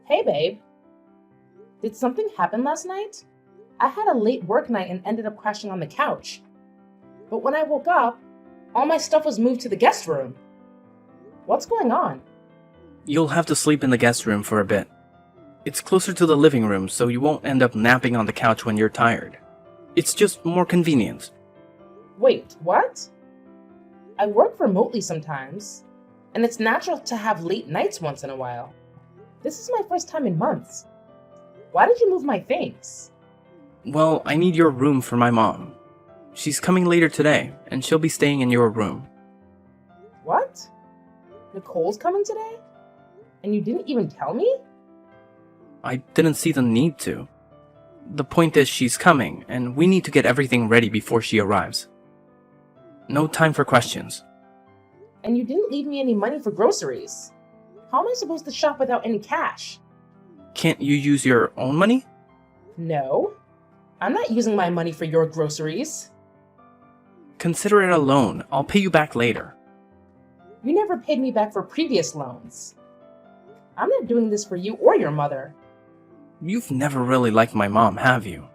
Hey, babe. Did something happen last night? I had a late work night and ended up crashing on the couch. But when I woke up, all my stuff was moved to the guest room. What's going on? You'll have to sleep in the guest room for a bit. It's closer to the living room, so you won't end up napping on the couch when you're tired. It's just more convenient. Wait, what? I work remotely sometimes, and it's natural to have late nights once in a while. This is my first time in months. Why did you move my things? Well, I need your room for my mom. She's coming later today, and she'll be staying in your room. What? Nicole's coming today? And you didn't even tell me? I didn't see the need to. The point is she's coming, and we need to get everything ready before she arrives. No time for questions. And you didn't leave me any money for groceries. How am I supposed to shop without any cash? Can't you use your own money? No. I'm not using my money for your groceries. Consider it a loan. I'll pay you back later. You never paid me back for previous loans. I'm not doing this for you or your mother. You've never really liked my mom, have you?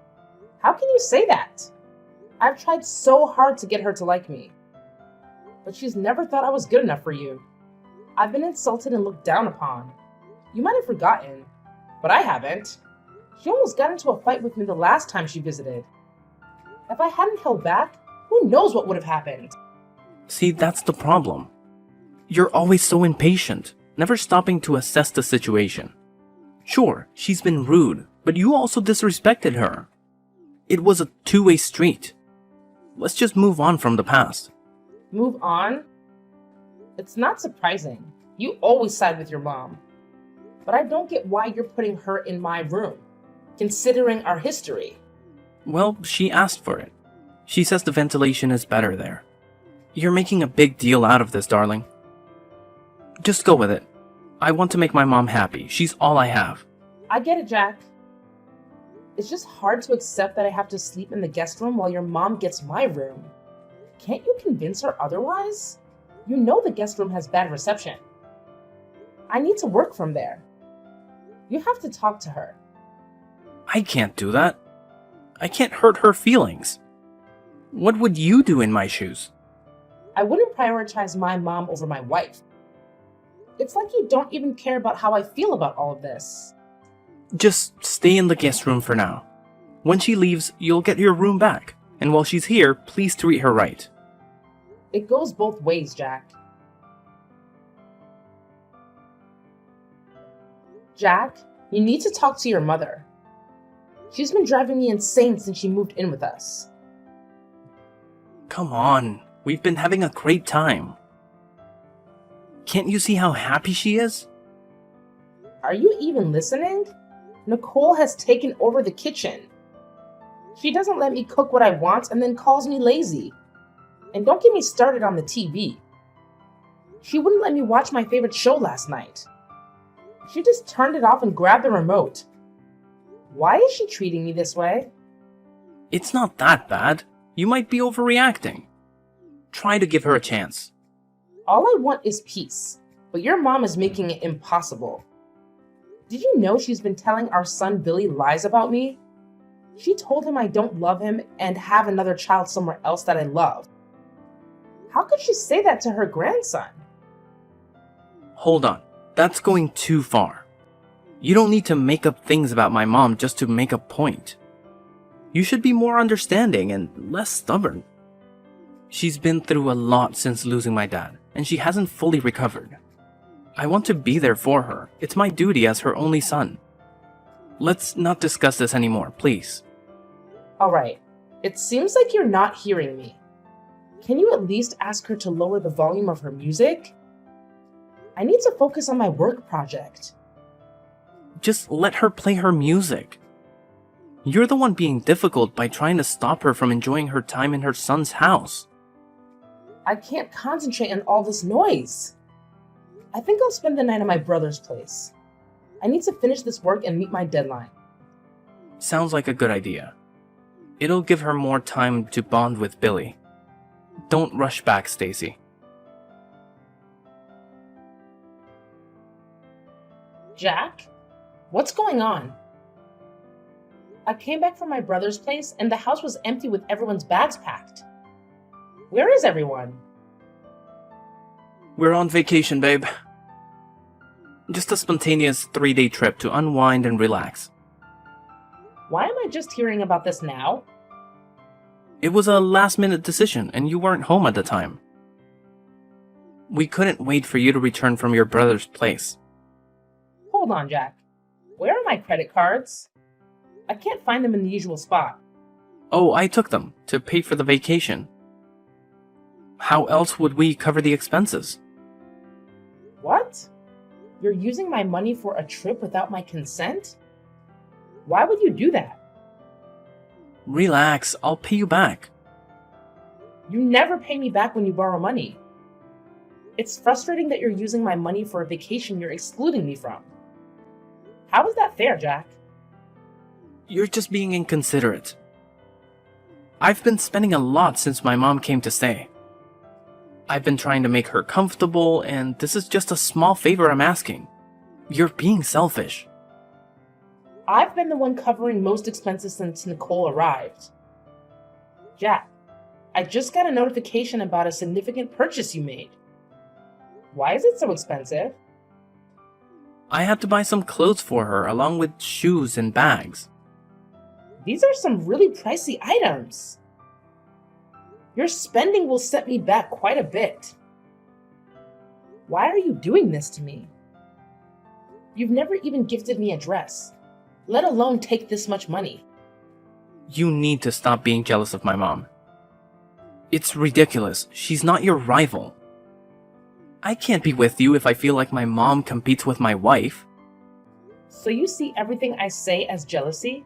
How can you say that? I've tried so hard to get her to like me. But she's never thought I was good enough for you. I've been insulted and looked down upon. You might have forgotten, but I haven't. She almost got into a fight with me the last time she visited. If I hadn't held back, who knows what would have happened? See, that's the problem. You're always so impatient, never stopping to assess the situation. Sure, she's been rude, but you also disrespected her. It was a two-way street. Let's just move on from the past. Move on? It's not surprising. You always side with your mom. But I don't get why you're putting her in my room, considering our history. Well, she asked for it. She says the ventilation is better there. You're making a big deal out of this, darling. Just go with it. I want to make my mom happy. She's all I have. I get it, Jack. It's just hard to accept that I have to sleep in the guest room while your mom gets my room. Can't you convince her otherwise? You know the guest room has bad reception. I need to work from there. You have to talk to her. I can't do that. I can't hurt her feelings. What would you do in my shoes? I wouldn't prioritize my mom over my wife. It's like you don't even care about how I feel about all of this. Just stay in the guest room for now. When she leaves, you'll get your room back. And while she's here, please treat her right. It goes both ways, Jack. Jack, you need to talk to your mother. She's been driving me insane since she moved in with us. Come on, we've been having a great time. Can't you see how happy she is? Are you even listening? Nicole has taken over the kitchen. She doesn't let me cook what I want and then calls me lazy. And don't get me started on the TV. She wouldn't let me watch my favorite show last night. She just turned it off and grabbed the remote. Why is she treating me this way? It's not that bad. You might be overreacting. Try to give her a chance. All I want is peace, but your mom is making it impossible. Did you know she's been telling our son Billy lies about me? She told him I don't love him and have another child somewhere else that I love. How could she say that to her grandson? Hold on. That's going too far. You don't need to make up things about my mom just to make a point. You should be more understanding and less stubborn. She's been through a lot since losing my dad, and she hasn't fully recovered. I want to be there for her. It's my duty as her only son. Let's not discuss this anymore, please. Alright, it seems like you're not hearing me. Can you at least ask her to lower the volume of her music? I need to focus on my work project. Just let her play her music. You're the one being difficult by trying to stop her from enjoying her time in her son's house. I can't concentrate on all this noise. I think I'll spend the night at my brother's place. I need to finish this work and meet my deadline. Sounds like a good idea. It'll give her more time to bond with Billy. Don't rush back, Stacy. Jack? What's going on? I came back from my brother's place and the house was empty with everyone's bags packed. Where is everyone? We're on vacation, babe. Just a spontaneous 3-day trip to unwind and relax. Why am I just hearing about this now? It was a last-minute decision, and you weren't home at the time. We couldn't wait for you to return from your brother's place. Hold on, Jack. Where are my credit cards? I can't find them in the usual spot. Oh, I took them to pay for the vacation. How else would we cover the expenses? What? You're using my money for a trip without my consent? Why would you do that? Relax, I'll pay you back. You never pay me back when you borrow money. It's frustrating that you're using my money for a vacation you're excluding me from. How is that fair, Jack? You're just being inconsiderate. I've been spending a lot since my mom came to stay. I've been trying to make her comfortable, and this is just a small favor I'm asking. You're being selfish. I've been the one covering most expenses since Nicole arrived. Jack, I just got a notification about a significant purchase you made. Why is it so expensive? I had to buy some clothes for her, along with shoes and bags. These are some really pricey items. Your spending will set me back quite a bit. Why are you doing this to me? You've never even gifted me a dress, let alone take this much money. You need to stop being jealous of my mom. It's ridiculous. She's not your rival. I can't be with you if I feel like my mom competes with my wife. So you see everything I say as jealousy?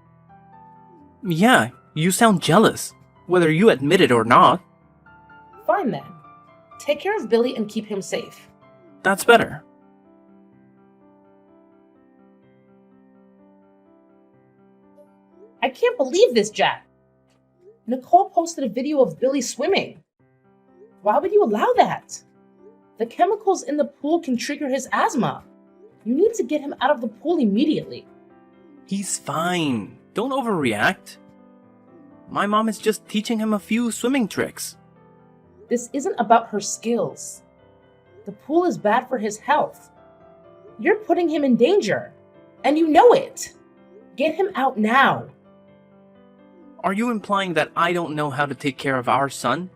Yeah, you sound jealous, whether you admit it or not. Fine then. Take care of Billy and keep him safe. That's better. I can't believe this, Jack. Nicole posted a video of Billy swimming. Why would you allow that? The chemicals in the pool can trigger his asthma. You need to get him out of the pool immediately. He's fine. Don't overreact. My mom is just teaching him a few swimming tricks. This isn't about her skills. The pool is bad for his health. You're putting him in danger, and you know it. Get him out now. Are you implying that I don't know how to take care of our son?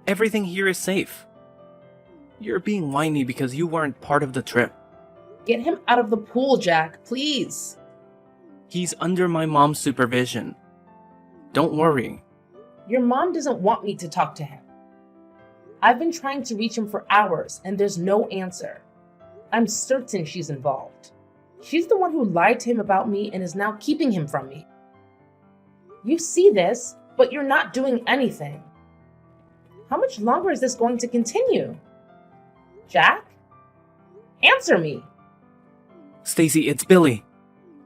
Everything here is safe. You're being whiny because you weren't part of the trip. Get him out of the pool, Jack, please. He's under my mom's supervision. Don't worry. Your mom doesn't want me to talk to him. I've been trying to reach him for hours, and there's no answer. I'm certain she's involved. She's the one who lied to him about me and is now keeping him from me. You see this, but you're not doing anything. How much longer is this going to continue? Jack? Answer me! Stacy, it's Billy.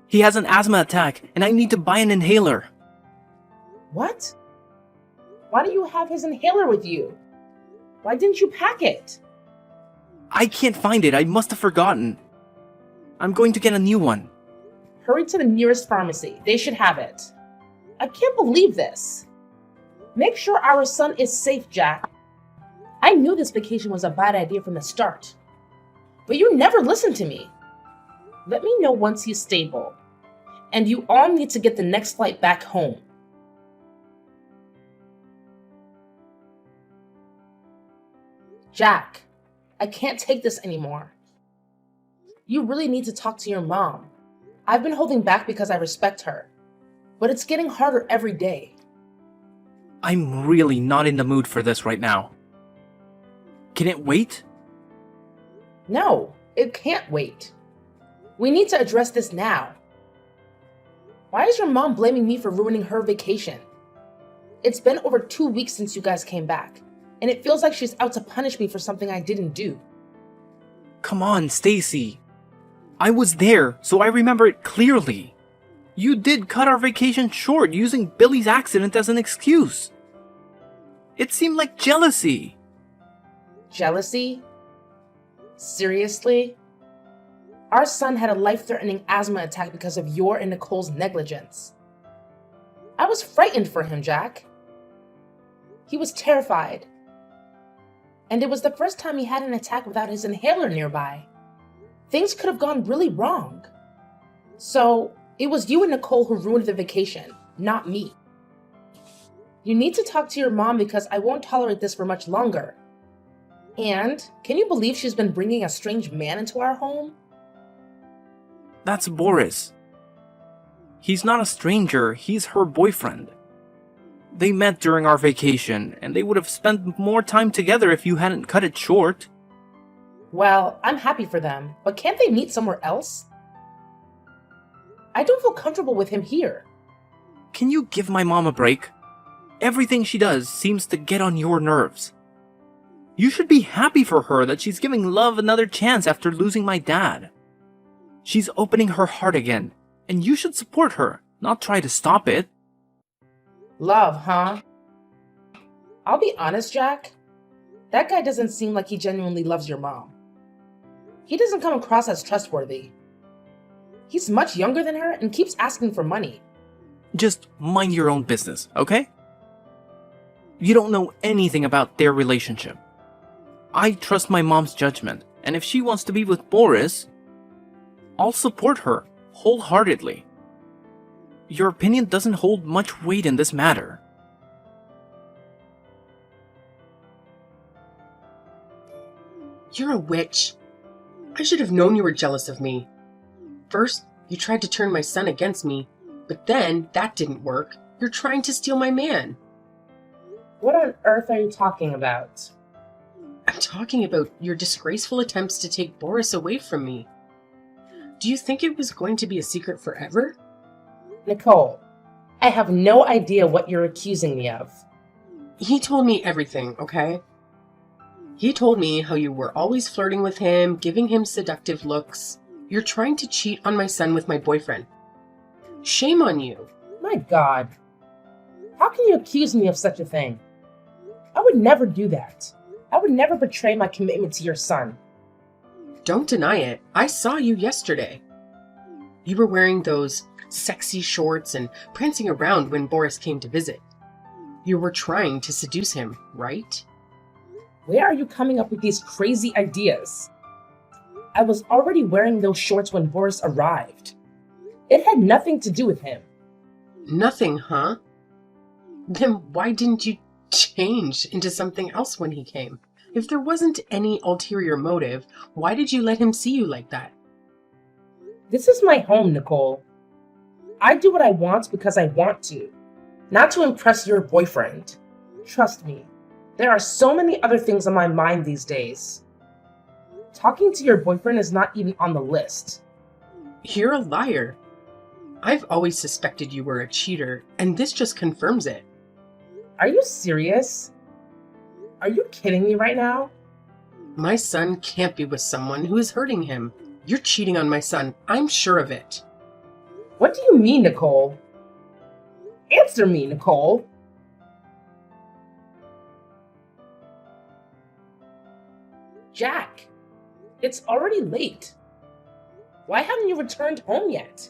He has an asthma attack, and I need to buy an inhaler. What? Why do you have his inhaler with you? Why didn't you pack it? I can't find it. I must have forgotten. I'm going to get a new one. Hurry to the nearest pharmacy. They should have it. I can't believe this. Make sure our son is safe, Jack. I knew this vacation was a bad idea from the start. But you never listened to me. Let me know once he's stable. And you all need to get the next flight back home. Jack, I can't take this anymore. You really need to talk to your mom. I've been holding back because I respect her. But it's getting harder every day. I'm really not in the mood for this right now. Can it wait? No, it can't wait. We need to address this now. Why is your mom blaming me for ruining her vacation? It's been over 2 weeks since you guys came back, and it feels like she's out to punish me for something I didn't do. Come on, Stacy. I was there, so I remember it clearly. You did cut our vacation short using Billy's accident as an excuse. It seemed like jealousy. Jealousy? Seriously? Our son had a life-threatening asthma attack because of your and Nicole's negligence. I was frightened for him, Jack. He was terrified. And it was the first time he had an attack without his inhaler nearby. Things could have gone really wrong. So, it was you and Nicole who ruined the vacation, not me. You need to talk to your mom because I won't tolerate this for much longer. And, can you believe she's been bringing a strange man into our home? That's Boris. He's not a stranger, he's her boyfriend. They met during our vacation, and they would have spent more time together if you hadn't cut it short. Well, I'm happy for them, but can't they meet somewhere else? I don't feel comfortable with him here. Can you give my mom a break? Everything she does seems to get on your nerves. You should be happy for her that she's giving love another chance after losing my dad. She's opening her heart again, and you should support her, not try to stop it. Love, huh? I'll be honest, Jack. That guy doesn't seem like he genuinely loves your mom. He doesn't come across as trustworthy. He's much younger than her and keeps asking for money. Just mind your own business, okay? You don't know anything about their relationship. I trust my mom's judgment, and if she wants to be with Boris, I'll support her wholeheartedly. Your opinion doesn't hold much weight in this matter. You're a witch. I should have known you were jealous of me. First, you tried to turn my son against me, but then that didn't work. You're trying to steal my man. What on earth are you talking about? I'm talking about your disgraceful attempts to take Boris away from me. Do you think it was going to be a secret forever? Nicole, I have no idea what you're accusing me of. He told me everything, okay? He told me how you were always flirting with him, giving him seductive looks. You're trying to cheat on my son with my boyfriend. Shame on you. My God. How can you accuse me of such a thing? I would never do that. I would never betray my commitment to your son. Don't deny it. I saw you yesterday. You were wearing those sexy shorts and prancing around when Boris came to visit. You were trying to seduce him, right? Where are you coming up with these crazy ideas? I was already wearing those shorts when Boris arrived. It had nothing to do with him. Nothing, huh? Then why didn't you change into something else when he came? If there wasn't any ulterior motive, why did you let him see you like that? This is my home, Nicole. I do what I want because I want to, not to impress your boyfriend. Trust me, there are so many other things on my mind these days. Talking to your boyfriend is not even on the list. You're a liar. I've always suspected you were a cheater, and this just confirms it. Are you serious? Are you kidding me right now? My son can't be with someone who is hurting him. You're cheating on my son. I'm sure of it. What do you mean, Nicole? Answer me, Nicole. Jack, it's already late. Why haven't you returned home yet?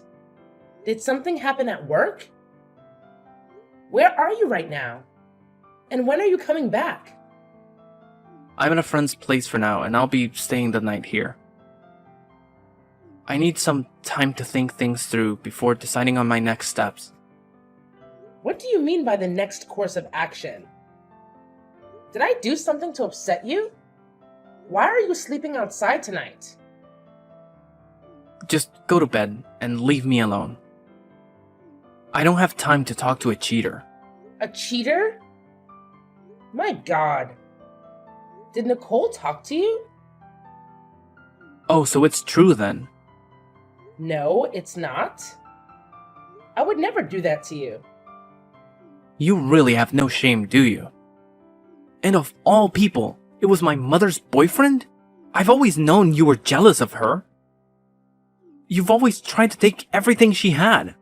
Did something happen at work? Where are you right now? And when are you coming back? I'm at a friend's place for now, and I'll be staying the night here. I need some time to think things through before deciding on my next steps. What do you mean by the next course of action? Did I do something to upset you? Why are you sleeping outside tonight? Just go to bed and leave me alone. I don't have time to talk to a cheater. A cheater? My God. Did Nicole talk to you? Oh, so it's true then. No, it's not. I would never do that to you. You really have no shame, do you? And of all people, it was my mother's boyfriend? I've always known you were jealous of her. You've always tried to take everything she had.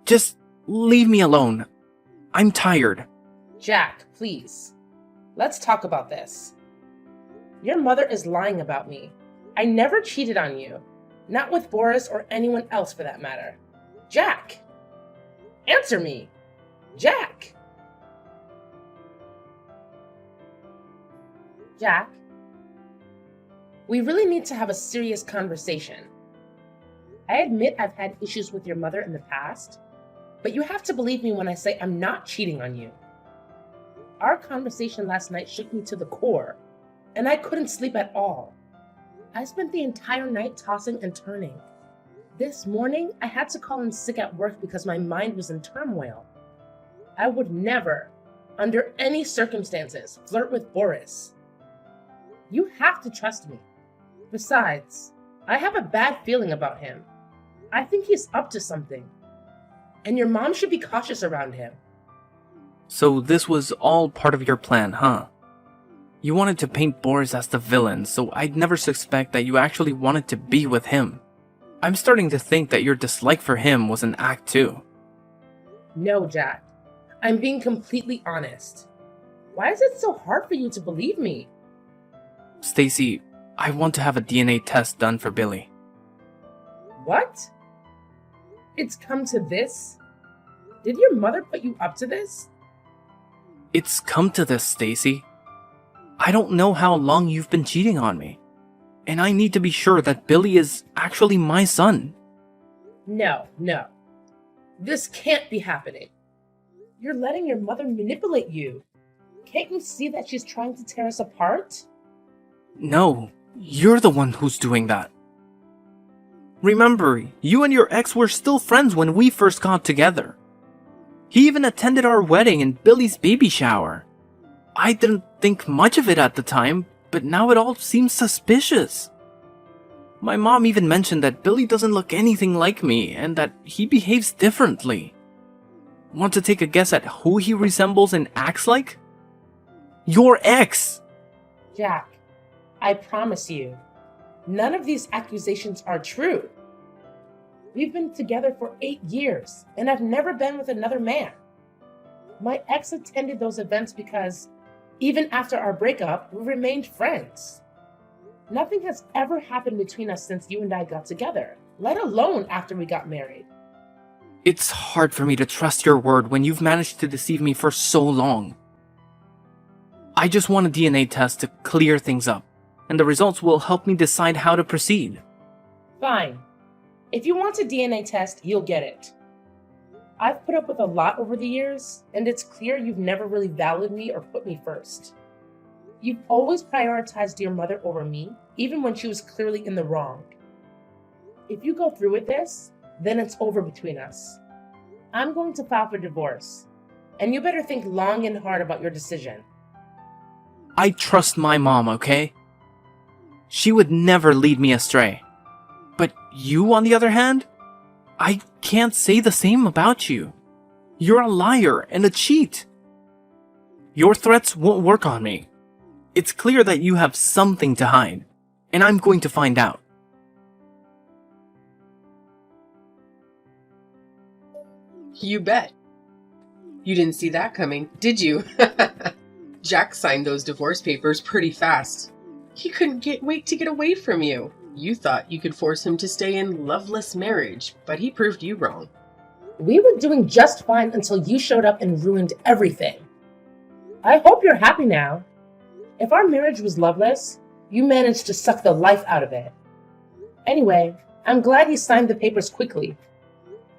Just leave me alone. I'm tired. Jack, please. Let's talk about this. Your mother is lying about me. I never cheated on you. Not with Boris or anyone else for that matter. Jack! Answer me! Jack! Jack, we really need to have a serious conversation. I admit I've had issues with your mother in the past, but you have to believe me when I say I'm not cheating on you. Our conversation last night shook me to the core, and I couldn't sleep at all. I spent the entire night tossing and turning. This morning, I had to call in sick at work because my mind was in turmoil. I would never, under any circumstances, flirt with Boris. You have to trust me. Besides, I have a bad feeling about him. I think he's up to something. And your mom should be cautious around him. So this was all part of your plan, huh? You wanted to paint Boris as the villain, so I'd never suspect that you actually wanted to be with him. I'm starting to think that your dislike for him was an act too. No, Jack. I'm being completely honest. Why is it so hard for you to believe me? Stacy, I want to have a DNA test done for Billy. What? It's come to this? Did your mother put you up to this? It's come to this, Stacy. I don't know how long you've been cheating on me, and I need to be sure that Billy is actually my son. No. This can't be happening. You're letting your mother manipulate you. Can't you see that she's trying to tear us apart? No, you're the one who's doing that. Remember, you and your ex were still friends when we first got together. He even attended our wedding and Billy's baby shower. I didn't think much of it at the time, but now it all seems suspicious. My mom even mentioned that Billy doesn't look anything like me and that he behaves differently. Want to take a guess at who he resembles and acts like? Your ex! Jack, I promise you, none of these accusations are true. We've been together for 8 years, and I've never been with another man. My ex attended those events because, even after our breakup, we remained friends. Nothing has ever happened between us since you and I got together, let alone after we got married. It's hard for me to trust your word when you've managed to deceive me for so long. I just want a DNA test to clear things up, and the results will help me decide how to proceed. Fine. If you want a DNA test, you'll get it. I've put up with a lot over the years, and it's clear you've never really valued me or put me first. You've always prioritized your mother over me, even when she was clearly in the wrong. If you go through with this, then it's over between us. I'm going to file for divorce, and you better think long and hard about your decision. I trust my mom, okay? She would never lead me astray. But you, on the other hand? I can't say the same about you. You're a liar and a cheat. Your threats won't work on me. It's clear that you have something to hide, and I'm going to find out. You bet. You didn't see that coming, did you? Jack signed those divorce papers pretty fast. He couldn't wait to get away from you. You thought you could force him to stay in loveless marriage, but he proved you wrong. We were doing just fine until you showed up and ruined everything. I hope you're happy now. If our marriage was loveless, you managed to suck the life out of it. Anyway, I'm glad he signed the papers quickly.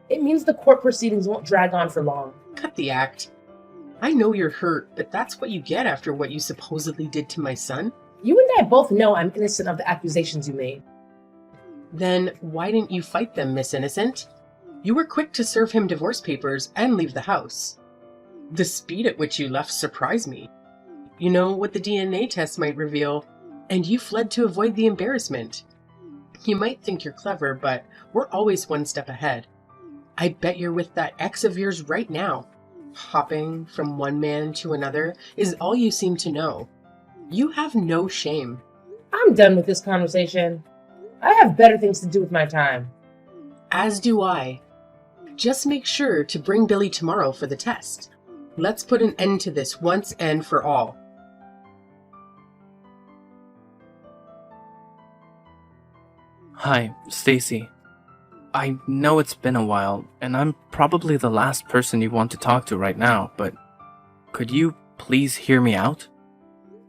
It means the court proceedings won't drag on for long. Cut the act. I know you're hurt, but that's what you get after what you supposedly did to my son. You and I both know I'm innocent of the accusations you made. Then why didn't you fight them, Miss Innocent? You were quick to serve him divorce papers and leave the house. The speed at which you left surprised me. You know what the DNA test might reveal, and you fled to avoid the embarrassment. You might think you're clever, but we're always one step ahead. I bet you're with that ex of yours right now. Hopping from one man to another is all you seem to know. You have no shame. I'm done with this conversation. I have better things to do with my time. As do I. Just make sure to bring Billy tomorrow for the test. Let's put an end to this once and for all. Hi, Stacy. I know it's been a while, and I'm probably the last person you want to talk to right now, but could you please hear me out?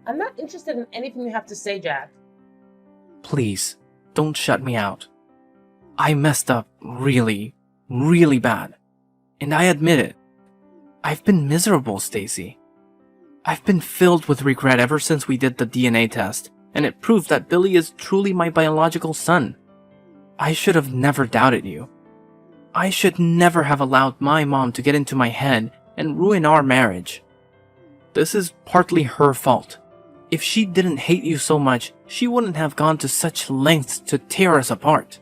I'm not interested in anything you have to say, Jack. Please, don't shut me out. I messed up really, really bad. And I admit it. I've been miserable, Stacy. I've been filled with regret ever since we did the DNA test, and it proved that Billy is truly my biological son. I should have never doubted you. I should never have allowed my mom to get into my head and ruin our marriage. This is partly her fault. If she didn't hate you so much, she wouldn't have gone to such lengths to tear us apart.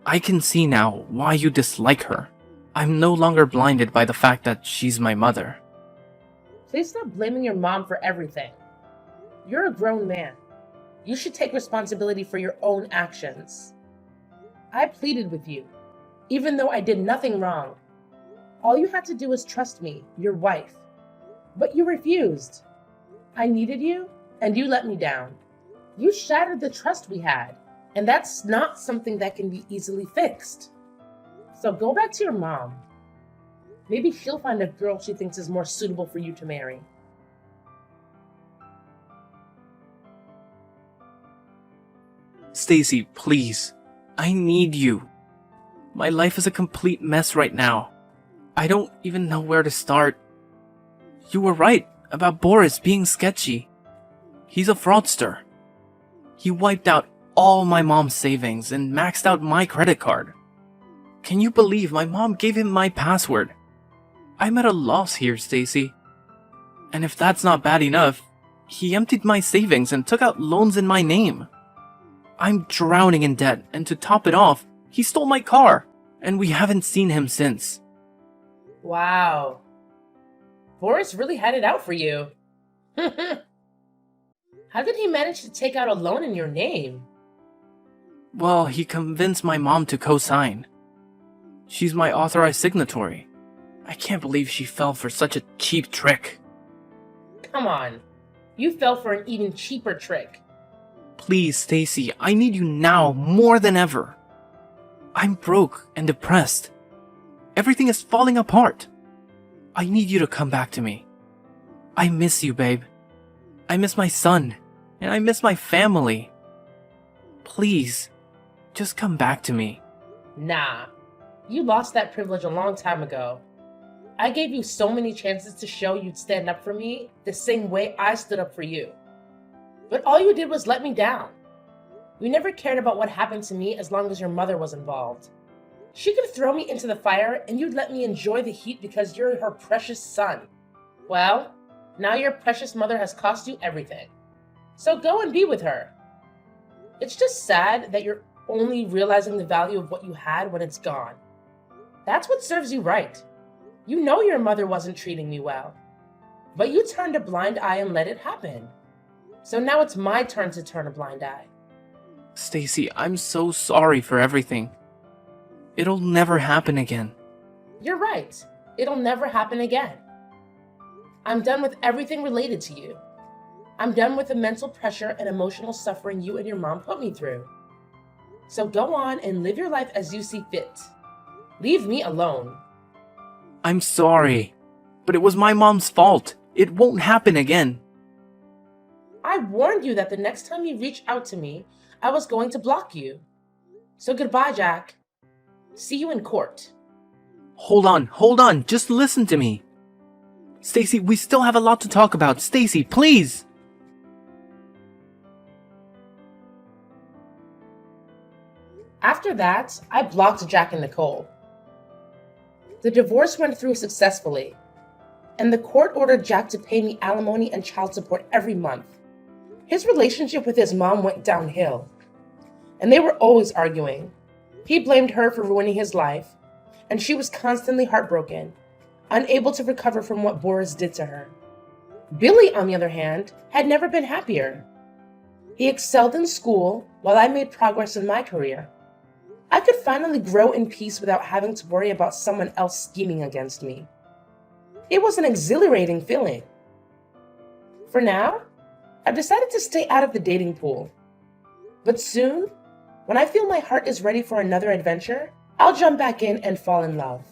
I can see now why you dislike her. I'm no longer blinded by the fact that she's my mother. Please stop blaming your mom for everything. You're a grown man. You should take responsibility for your own actions. I pleaded with you, even though I did nothing wrong. All you had to do was trust me, your wife. But you refused. I needed you, and you let me down. You shattered the trust we had, and that's not something that can be easily fixed. So go back to your mom. Maybe she'll find a girl she thinks is more suitable for you to marry. Stacy, please. I need you. My life is a complete mess right now. I don't even know where to start. You were right about Boris being sketchy. He's a fraudster. He wiped out all my mom's savings and maxed out my credit card. Can you believe my mom gave him my password? I'm at a loss here, Stacy. And if that's not bad enough, he emptied my savings and took out loans in my name. I'm drowning in debt, and to top it off, he stole my car, and we haven't seen him since. Wow. Boris really had it out for you. How did he manage to take out a loan in your name? Well, he convinced my mom to co-sign. She's my authorized signatory. I can't believe she fell for such a cheap trick. Come on. You fell for an even cheaper trick. Please, Stacy, I need you now more than ever. I'm broke and depressed. Everything is falling apart. I need you to come back to me. I miss you, babe. I miss my son, and I miss my family. Please, just come back to me. Nah. You lost that privilege a long time ago. I gave you so many chances to show you'd stand up for me the same way I stood up for you. But all you did was let me down. You never cared about what happened to me as long as your mother was involved. She could throw me into the fire and you'd let me enjoy the heat because you're her precious son. Well, now your precious mother has cost you everything. So go and be with her. It's just sad that you're only realizing the value of what you had when it's gone. That's what serves you right. You know your mother wasn't treating me well. But you turned a blind eye and let it happen. So now it's my turn to turn a blind eye. Stacy, I'm so sorry for everything. It'll never happen again. You're right. It'll never happen again. I'm done with everything related to you. I'm done with the mental pressure and emotional suffering you and your mom put me through. So go on and live your life as you see fit. Leave me alone. I'm sorry, but it was my mom's fault. It won't happen again. I warned you that the next time you reach out to me, I was going to block you. So goodbye, Jack. See you in court. Hold on, just listen to me. Stacy, we still have a lot to talk about. Stacy, please! After that, I blocked Jack and Nicole. The divorce went through successfully, and the court ordered Jack to pay me alimony and child support every month. His relationship with his mom went downhill, and they were always arguing. He blamed her for ruining his life, and she was constantly heartbroken, unable to recover from what Boris did to her. Billy, on the other hand, had never been happier. He excelled in school while I made progress in my career. I could finally grow in peace without having to worry about someone else scheming against me. It was an exhilarating feeling. For now, I've decided to stay out of the dating pool. But soon, When I feel my heart is ready for another adventure, I'll jump back in and fall in love.